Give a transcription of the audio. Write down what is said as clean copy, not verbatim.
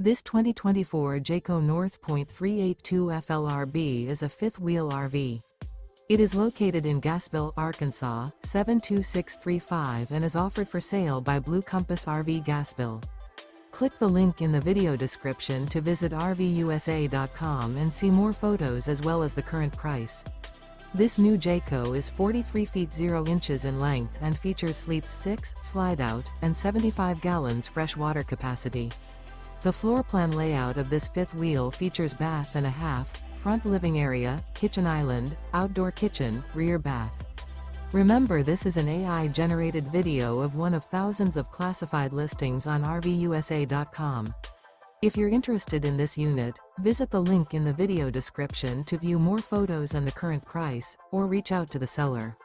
This 2024 Jayco North Point 382 FLRB is a fifth-wheel RV. It is located in Gassville, Arkansas, 72635 and is offered for sale by Blue Compass RV Gassville. Click the link in the video description to visit RVUSA.com and see more photos as well as the current price. This new Jayco is 43 feet 0 inches in length and features sleeps 6, slide-out, and 75 gallons fresh water capacity. The floor plan layout of this fifth wheel features bath and a half, front living area, kitchen island, outdoor kitchen, rear bath. Remember, this is an AI-generated video of one of thousands of classified listings on RVUSA.com. If you're interested in this unit, visit the link in the video description to view more photos and the current price, or reach out to the seller.